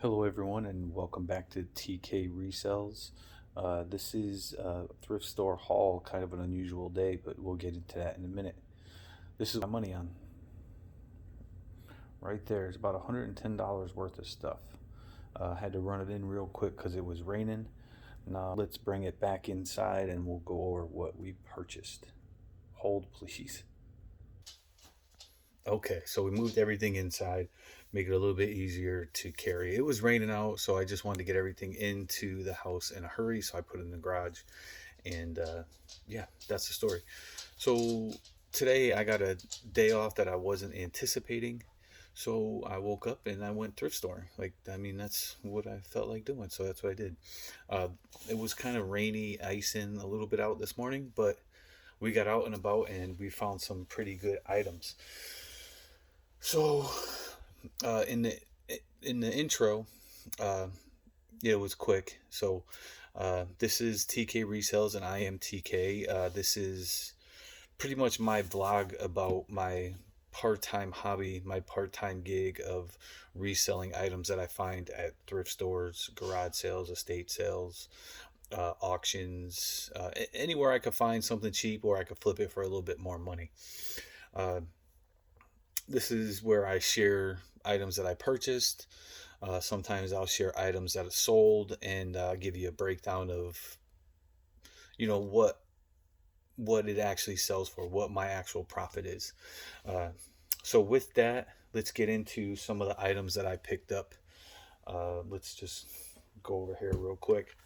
Hello, everyone, and welcome back to TK Resells. This is a thrift store haul, kind of an unusual day, but we'll get into that in a minute. This is my money on right there. It's about $110 worth of stuff. Had to run it in real quick because it was raining. Now let's bring it back inside and we'll go over what we purchased. Hold, please. Okay, so we moved everything inside, make it a little bit easier to carry. It was raining out, so I just wanted to get everything into the house in a hurry, so I put it in the garage. And yeah, that's the story. So today I got a day off that I wasn't anticipating. So I woke up and I went thrift store. That's what I felt like doing. So that's what I did. Uh, it was kind of rainy, icing a little bit out this morning, but we got out and about and we found some pretty good items. So uh, in the in the intro, uh, yeah, it was quick. So this is TK Resells and I am TK. This is pretty much my vlog about my part-time hobby, my part-time gig of reselling items that I find at thrift stores, garage sales, estate sales, auctions, anywhere I could find something cheap or I could flip it for a little bit more money. Uh, this is where I share items that I purchased. Sometimes I'll share items that are sold and give you a breakdown of you know what what it actually sells for, what my actual profit is. Uh, so with that, let's get into some of the items that I picked up. Let's just go over here real quick.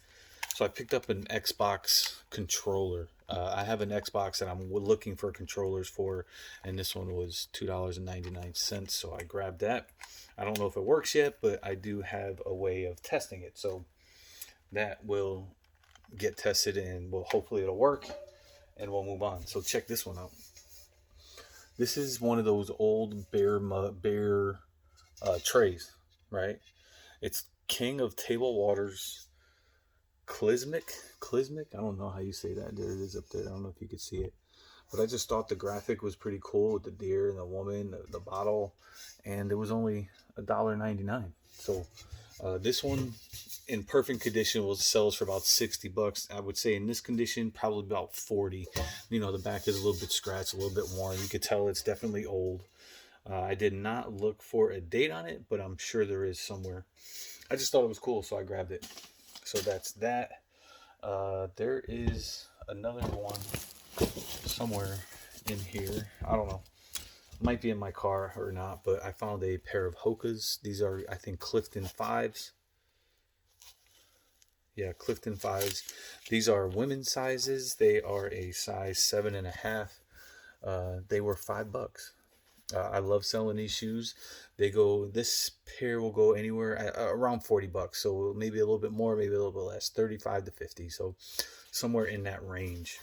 So I picked up an Xbox controller. I have an Xbox that I'm looking for controllers for, and this one was $2.99. So I grabbed that. I don't know if it works yet, but I do have a way of testing it. So that will get tested, and will hopefully it'll work, and we'll move on. So check this one out. This is one of those old bear trays, right? It's King of Table Waters Clismic. I don't know how you say that. There it is up there. I don't know if you could see it, but I just thought the graphic was pretty cool with the deer and the woman, the bottle, and it was only $1.99. So this one in perfect condition will sell for about $60. I would say in this condition, probably about 40. The back is a little bit scratched, a little bit worn. You could tell it's definitely old. I did not look for a date on it, but I'm sure there is somewhere. I just thought it was cool, so I grabbed it. So that's that. There is another one somewhere in here. I don't know. Might be in my car or not, but I found a pair of Hokas. These are, I think, Clifton 5s. Yeah, Clifton 5s. These are women's sizes. They are a size 7.5. They were $5. I love selling these shoes. This pair will go anywhere around $40. So maybe a little bit more, maybe a little bit less, 35 to 50. So somewhere in that range.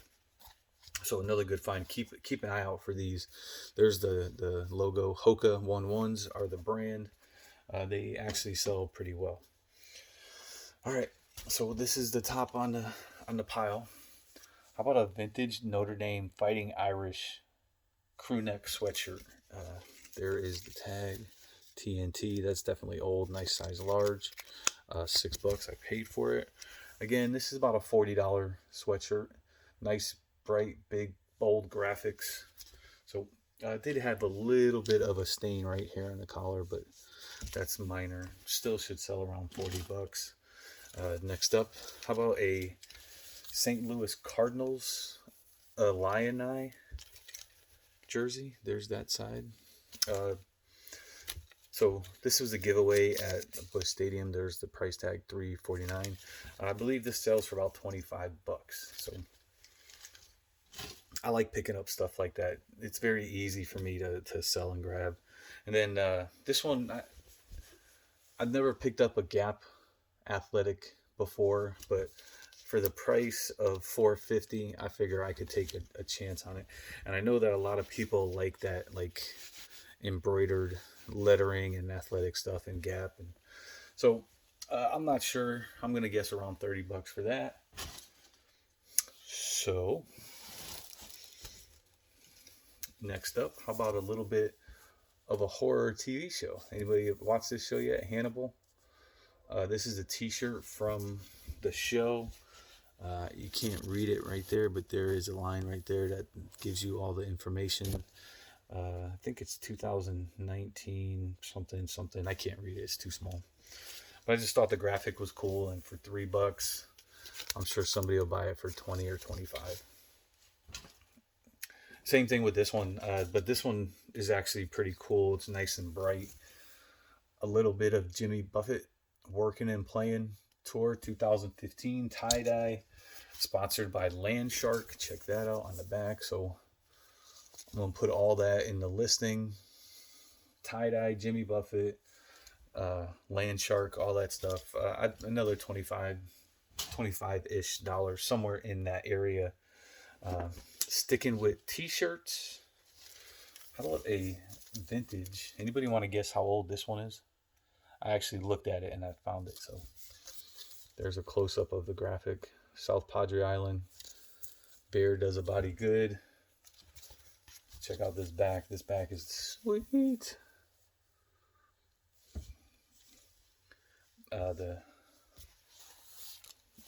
So another good find. Keep an eye out for these. There's the logo. Hoka 11s are the brand. They actually sell pretty well. All right. So this is the top on the pile. How about a vintage Notre Dame Fighting Irish crew neck sweatshirt? There is the tag. TNT. That's definitely old. Nice size large. $6 I paid for it. Again, this is about a $40 sweatshirt. Nice, bright, big, bold graphics. So I did have a little bit of a stain right here on the collar, but that's minor. Still should sell around $40. Next up, how about a St. Louis Cardinals Lion jersey? There's that side. So this was a giveaway at Busch Stadium. There's the price tag, $3.49. I believe this sells for about $25. So I like picking up stuff like that. It's very easy for me to sell and grab. And then this one, I've never picked up a Gap Athletic before, but for the price of $4.50, I figure I could take a chance on it. And I know that a lot of people like that, like embroidered lettering and athletic stuff in Gap, and so I'm not sure. I'm gonna guess around $30 for that. So next up, how about a little bit of a horror TV show? Anybody watch this show yet? Hannibal. This is a t-shirt from the show. You can't read it right there, but there is a line right there that gives you all the information. I think it's 2019 something something. I can't read it; it's too small. But I just thought the graphic was cool, and for $3, I'm sure somebody will buy it for 20 or 25. Same thing with this one, but this one is actually pretty cool. It's nice and bright. A little bit of Jimmy Buffett working and playing tour 2015 tie dye, sponsored by Land Shark. Check that out on the back. So I'm gonna put all that in the listing. Tie dye, Jimmy Buffett, Land Shark, all that stuff. Another 25-ish dollars, somewhere in that area. Sticking with t-shirts. How about a vintage? Anybody want to guess how old this one is? I actually looked at it and I found it. So there's a close-up of the graphic. South Padre Island. Bear does a body good. Check out this back. This back is sweet.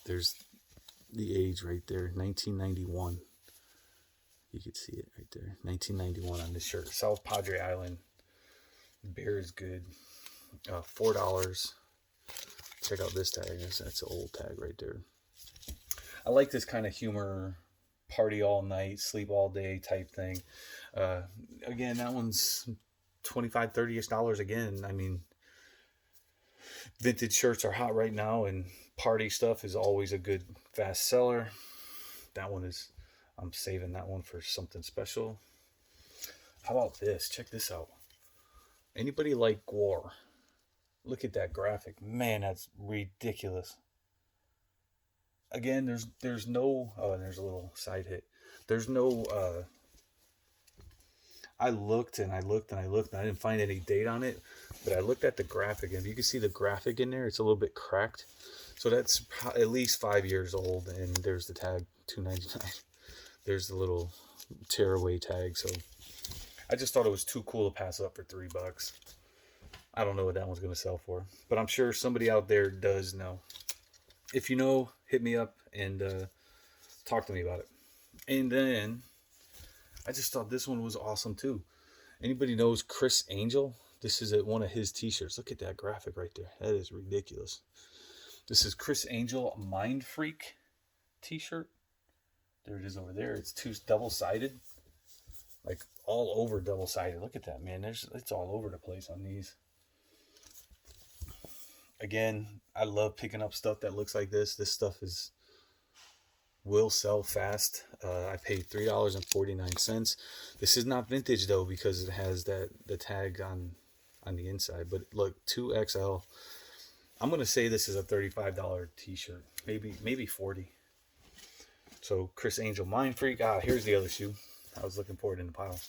There's the age right there, 1991. You can see it right there, 1991 on this shirt. South Padre Island. Bear is good. $4. Check out this tag. That's an old tag right there. I like this kind of humor, party all night, sleep all day type thing. Again, that one's $25, $30-ish again. I mean, vintage shirts are hot right now, and party stuff is always a good fast seller. That one is, I'm saving that one for something special. How about this? Check this out. Anybody like Gore? Look at that graphic. Man, that's ridiculous. Again, there's no, oh, and there's a little side hit. There's no, I looked and I looked and I looked and I didn't find any date on it, but I looked at the graphic, and if you can see the graphic in there, it's a little bit cracked. So that's at least 5 years old, and there's the tag, $2.99. There's the little tearaway tag. So I just thought it was too cool to pass up for $3. I don't know what that one's going to sell for, but I'm sure somebody out there does know. If you know, hit me up and talk to me about it. And then I just thought this one was awesome too. Anybody knows Chris Angel? This is one of his t-shirts. Look at that graphic right there. That is ridiculous. This is Chris Angel Mind Freak t-shirt. There it is over there. It's double-sided. Like all over double-sided. Look at that, man. It's all over the place on these. Again, I love picking up stuff that looks like this. This stuff will sell fast. I paid $3.49. This is not vintage though, because it has the tag on the inside. But look, 2XL. I'm gonna say this is a $35 t-shirt, maybe 40. So Chris Angel Mind Freak. Here's the other shoe. I was looking for it in the pile.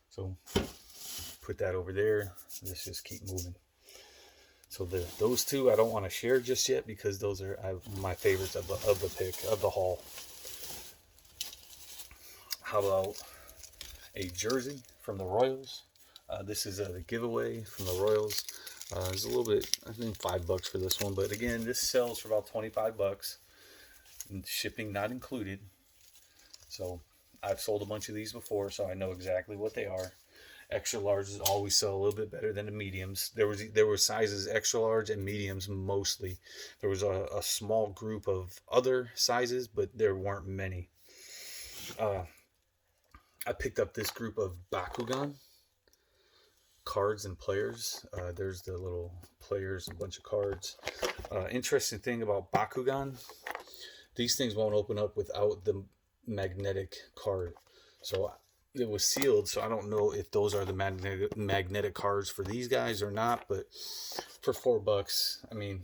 So put that over there. Let's just keep moving. So those two I don't want to share just yet, because those are my favorites of the haul. How about a jersey from the Royals? This is a giveaway from the Royals. It's a little bit, I think $5 for this one, but again, this sells for about $25, and shipping not included. So I've sold a bunch of these before, so I know exactly what they are. Extra larges always sell a little bit better than the mediums. There were sizes extra large and mediums mostly. There was a small group of other sizes, but there weren't many. I picked up this group of Bakugan cards and players. There's the little players, a bunch of cards. Interesting thing about Bakugan, these things won't open up without the magnetic card. So it was sealed, so I don't know if those are the magnetic cards for these guys or not, but for $4, I mean,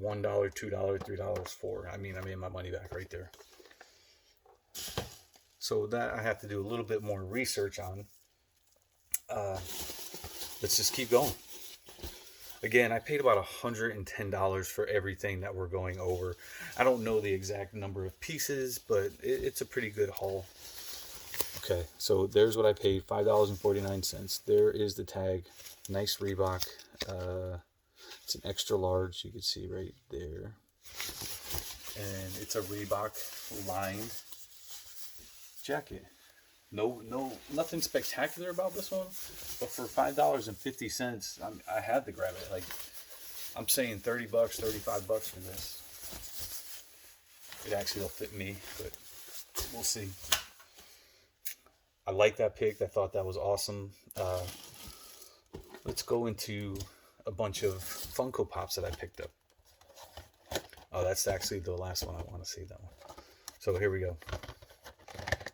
$1, $2, $3, $4. I mean, I made my money back right there. So that I have to do a little bit more research on. Let's just keep going. Again, I paid about $110 for everything that we're going over. I don't know the exact number of pieces, but it's a pretty good haul. Okay, so there's what I paid, $5.49. There is the tag. Nice Reebok. It's an extra large, you can see right there. And it's a Reebok lined jacket. Nothing spectacular about this one, but for $5.50, I had to grab it. Like, I'm saying $30, $35 for this. It actually will fit me, but we'll see. I like that pick. I thought that was awesome. Let's go into a bunch of Funko Pops that I picked up. Oh, that's actually the last one. I want to see that one. So here we go.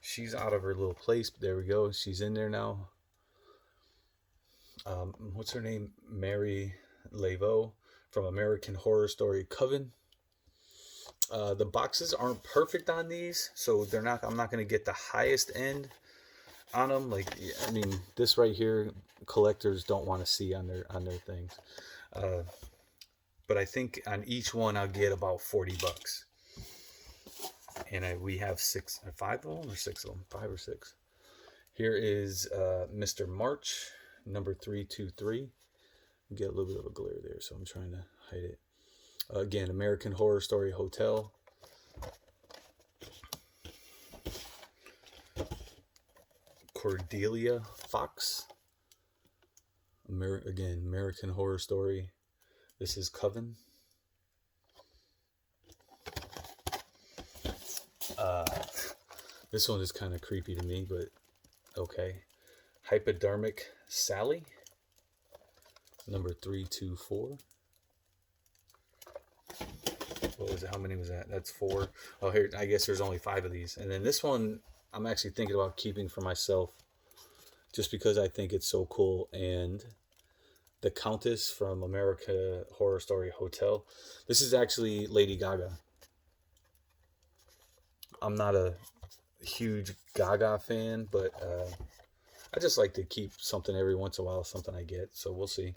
She's out of her little place. There we go. She's in there now. What's her name? Mary Laveau from American Horror Story Coven. The boxes aren't perfect on these, so they're not. I'm not going to get the highest end on them. Like, I mean, this right here, collectors don't want to see on their things. But I think on each one I'll get about $40. And we have 5 of them or 6 of them, 5 or 6. Here is Mr. March, number 323. Get a little bit of a glare there, so I'm trying to hide it. Again, American Horror Story Hotel. Cordelia Fox. Again, American Horror Story. This is Coven. This one is kind of creepy to me, but okay. Hypodermic Sally, number 324. What was it? How many was that? That's 4. Oh, here, I guess there's only 5 of these. And then this one, I'm actually thinking about keeping for myself, just because I think it's so cool. And the Countess from American Horror Story Hotel. This is actually Lady Gaga. I'm not a huge Gaga fan, but I just like to keep something every once in a while, something I get. So we'll see.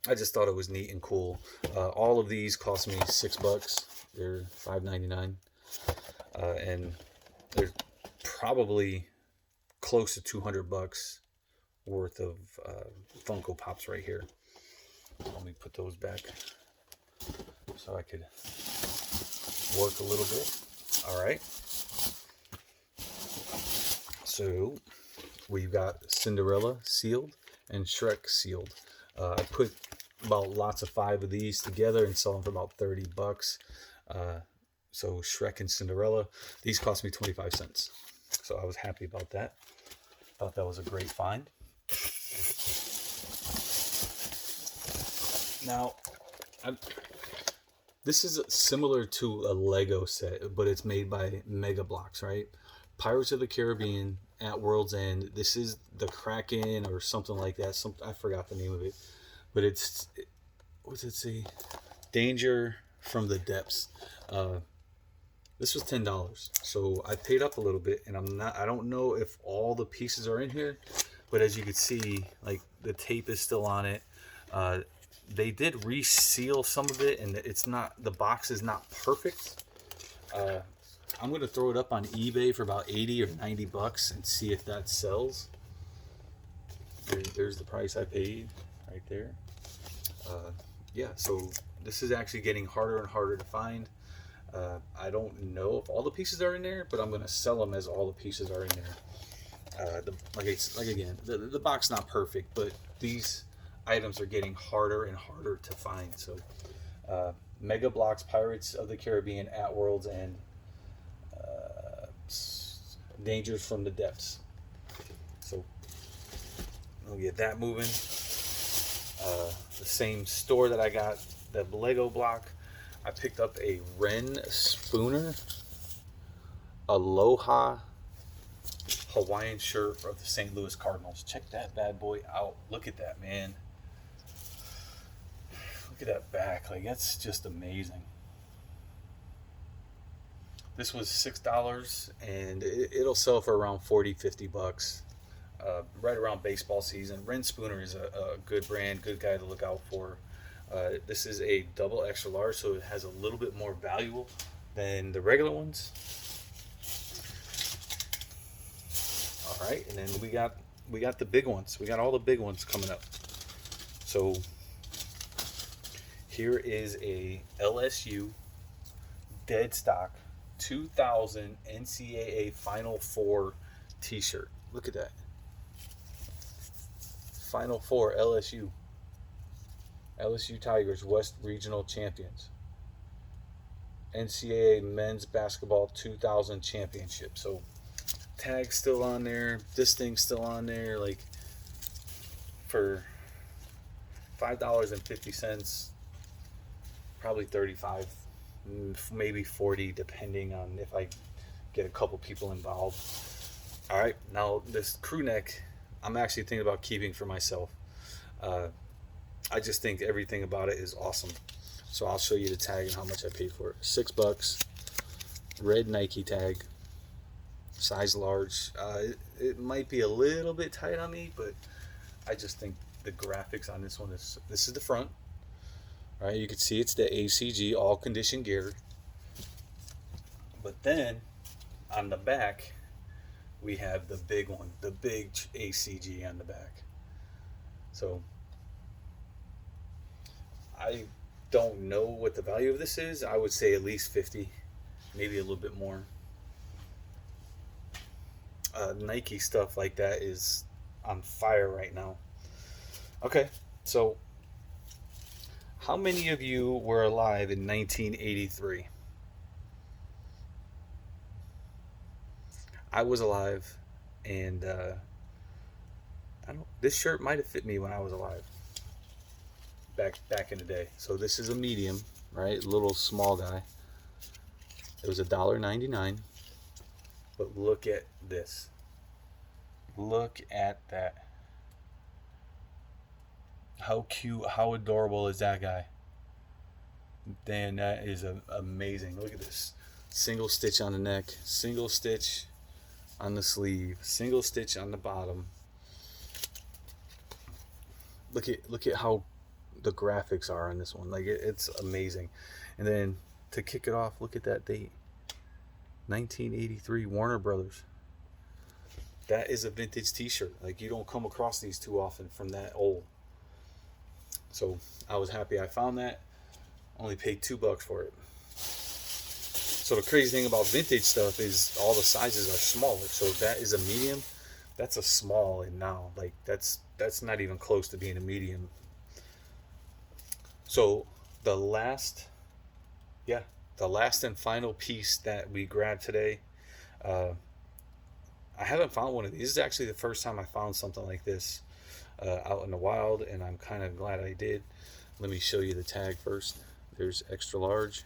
I just thought it was neat and cool. All of these cost me $6. They're $5.99, and they're probably close to $200 worth of Funko Pops right here. Let me put those back so I could work a little bit. All right. So we've got Cinderella sealed and Shrek sealed. I put about lots of 5 of these together and sell them for about $30. So Shrek and Cinderella, these cost me 25 cents. So I was happy about that. Thought that was a great find. Now, this is similar to a Lego set, but it's made by Mega Bloks, right? Pirates of the Caribbean at World's End. This is the Kraken or something like that. I forgot the name of it, but what's it say? Danger from the Depths. This was $10, so I paid up a little bit, and I don't know if all the pieces are in here, but as you can see, like, the tape is still on it. They did reseal some of it, and the box is not perfect. I'm going to throw it up on eBay for about $80 or $90 and see if that sells. There's the price I paid right there. Yeah, so this is actually getting harder and harder to find. I don't know if all the pieces are in there, but I'm going to sell them as all the pieces are in there. Again, the box not perfect, but these items are getting harder and harder to find. So Mega Bloks Pirates of the Caribbean at World's End, Dangers from the Depths. So we'll get that moving. The same store that I got the Lego block, I picked up a Ren Spooner Aloha Hawaiian shirt of the St. Louis Cardinals. Check that bad boy out. Look at that, man. Look at that back. Like, that's just amazing. This was $6, and it'll sell for around $40-50. Right around baseball season. Ren Spooner is a good brand, good guy to look out for. This is a double extra large, so it has a little bit more value than the regular ones. All right, and then we got the big ones. We got all the big ones coming up. So Here is a LSU dead stock 2000 NCAA Final Four t-shirt. Look at that. Final Four LSU. LSU Tigers, West Regional Champions. NCAA Men's Basketball 2000 Championship. So, tag's still on there. This thing's still on there. Like, for $5.50, probably 35, maybe 40, depending on if I get a couple people involved. All right, now this crew neck, I'm actually thinking about keeping for myself. I just think everything about it is awesome. So I'll show you the tag and how much I paid for it. $6, red Nike tag, size large. It might be a little bit tight on me, but I just think the graphics on this one is. This is the front. All right, you can see it's the ACG all condition gear. But then on the back, we have the big one, the big ACG on the back. So I don't know what the value of this is. I would say at least 50, maybe a little bit more. Nike stuff like that is on fire right now. Okay, so how many of you were alive in 1983? I was alive, and I don't. This shirt might have fit me when I was alive. Back in the day. So this is a medium, right? Little small guy. It was $1.99. But look at this. Look at that. How cute, how adorable is that guy? Dan, that is amazing. Look at this. Single stitch on the neck, single stitch on the sleeve, single stitch on the bottom. Look at how the graphics are on this one. Like it's amazing. And then to kick it off, look at that date. 1983, Warner Brothers. That is a vintage t-shirt. Like, you don't come across these too often from that old. So I was happy I found that. Only paid $2 for it. So the crazy thing about vintage stuff is all the sizes are smaller. So that is a medium. That's a small, and now like that's not even close to being a medium. So the last and final piece that we grabbed today, I haven't found one of these. This is actually the first time I found something like this out in the wild, and I'm kind of glad I did. Let me show you the tag first. There's extra large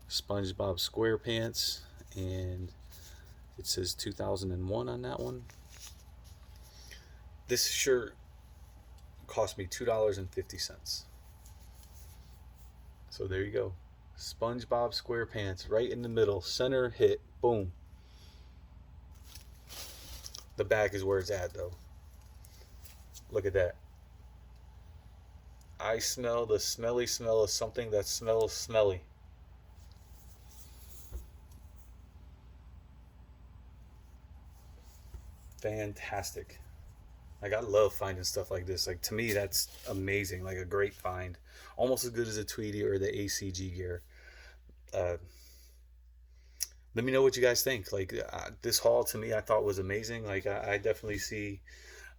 SpongeBob SquarePants, and it says 2001 on that one. This shirt cost me $2.50. So there you go. SpongeBob SquarePants right in the middle, center hit, boom. The back is where it's at though. Look at that. I smell the smelly smell of something that smells smelly. Fantastic. Like, I love finding stuff like this. Like, to me, that's amazing. Like a great find. Almost as good as a Tweety or the ACG gear. Let me know what you guys think. Like, this haul to me, I thought was amazing. Like, I definitely see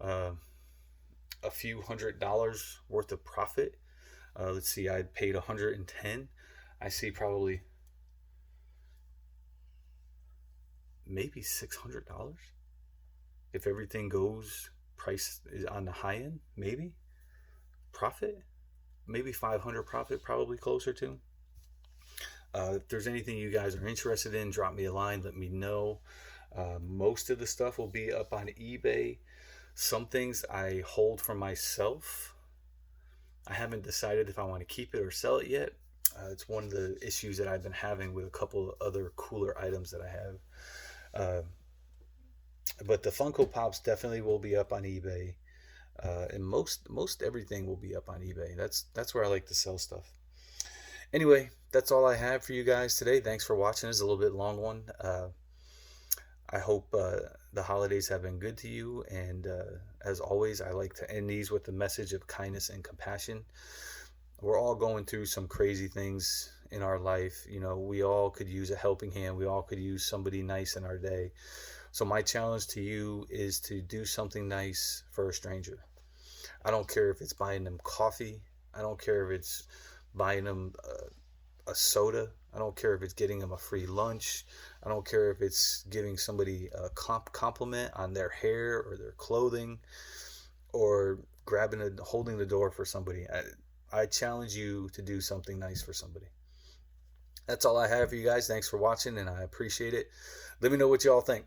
a few $100 worth of profit. Let's see, I paid 110. I see probably maybe $600 if everything goes. Price is on the high end, maybe profit, maybe 500 profit, probably closer to. If there's anything you guys are interested in, drop me a line, let me know. Most of the stuff will be up on eBay. Some things I hold for myself. I haven't decided if I want to keep it or sell it yet. It's one of the issues that I've been having with a couple of other cooler items that I have. But the Funko Pops definitely will be up on eBay. And most everything will be up on eBay. That's where I like to sell stuff. Anyway, that's all I have for you guys today. Thanks for watching. It's a little bit long one. I hope the holidays have been good to you. And as always, I like to end these with the message of kindness and compassion. we're all going through some crazy things in our life. You know, we all could use a helping hand. We all could use somebody nice in our day. So my challenge to you is to do something nice for a stranger. I don't care if it's buying them coffee. I don't care if it's buying them a soda. I don't care if it's getting them a free lunch. I don't care if it's giving somebody a compliment on their hair or their clothing, or holding the door for somebody. I challenge you to do something nice for somebody. That's all I have for you guys. Thanks for watching, and I appreciate it. Let me know what you all think.